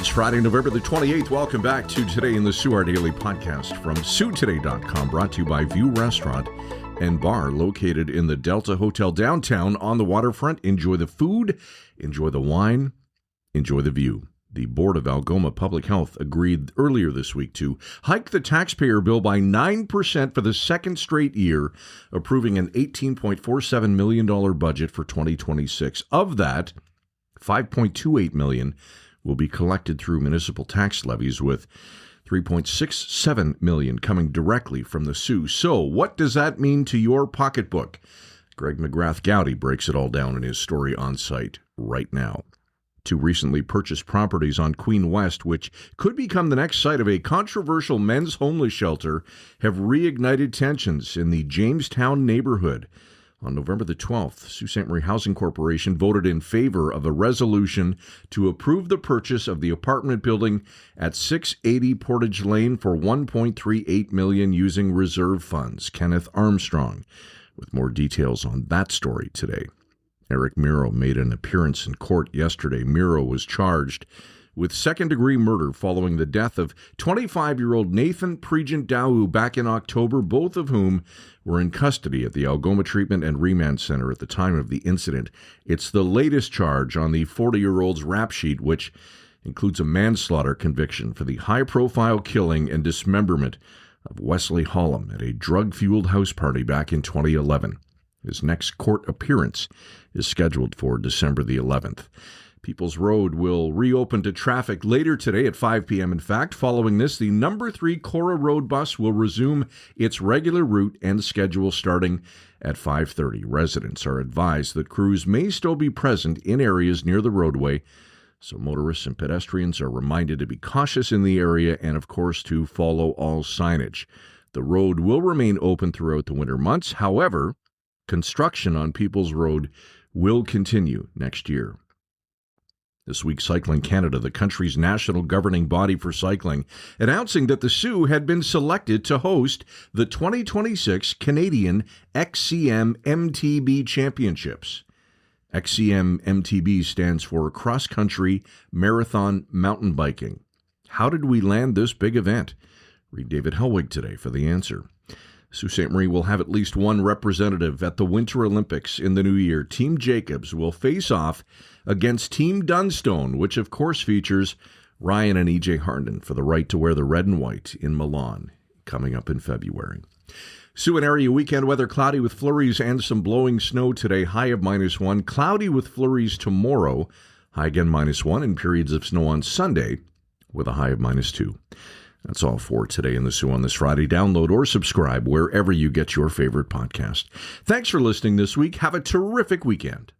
It's Friday, November the 28th. Welcome back to Today in the SOO, our daily podcast from SOOtoday.com, brought to you by View Restaurant and Bar, located in the Delta Hotel downtown on the waterfront. Enjoy the food, enjoy the wine, enjoy the view. The Board of Algoma Public Health agreed earlier this week to hike the taxpayer bill by 9% for the second straight year, approving an $18.47 million budget for 2026. Of that, $5.28 million will be collected through municipal tax levies, with $3.67 million coming directly from the SOO. So what does that mean to your pocketbook? Greg McGrath-Gowdy breaks it all down in his story on site right now. Two recently purchased properties on Queen West, which could become the next site of a controversial men's homeless shelter, have reignited tensions in the Jamestown neighborhood. On November the 12th, Sault Ste. Marie Housing Corporation voted in favor of a resolution to approve the purchase of the apartment building at 680 Portage Lane for $1.38 million using reserve funds. Kenneth Armstrong with more details on that story today. Eric Mearow made an appearance in court yesterday. Mearow was charged with second-degree murder following the death of 25-year-old Nathan Pregent-Daou back in October, both of whom were in custody at the Algoma Treatment and Remand Center at the time of the incident. It's the latest charge on the 40-year-old's rap sheet, which includes a manslaughter conviction for the high-profile killing and dismemberment of Wesley Hollom at a drug-fueled house party back in 2011. His next court appearance is scheduled for December the 11th. People's Road will reopen to traffic later today at 5 p.m. In fact, following this, the number 3 Cora Road bus will resume its regular route and schedule starting at 5:30. Residents are advised that crews may still be present in areas near the roadway, so motorists and pedestrians are reminded to be cautious in the area and, of course, to follow all signage. The road will remain open throughout the winter months. However, construction on People's Road will continue next year. This week, Cycling Canada, the country's national governing body for cycling, announcing that the SOO had been selected to host the 2026 Canadian XCM MTB Championships. XCM MTB stands for Cross Country Marathon Mountain Biking. How did we land this big event? Read David Helwig today for the answer. Sault Ste. Marie will have at least one representative at the Winter Olympics in the new year. Team Jacobs will face off against Team Dunstone, which of course features Ryan and EJ Harnden for the right to wear the red and white in Milan, coming up in February. SOO and area weekend weather: cloudy with flurries and some blowing snow today, high of -1. Cloudy with flurries tomorrow, high again -1, and periods of snow on Sunday with a high of -2. That's all for Today in the SOO on this Friday. Download or subscribe wherever you get your favorite podcast. Thanks for listening this week. Have a terrific weekend.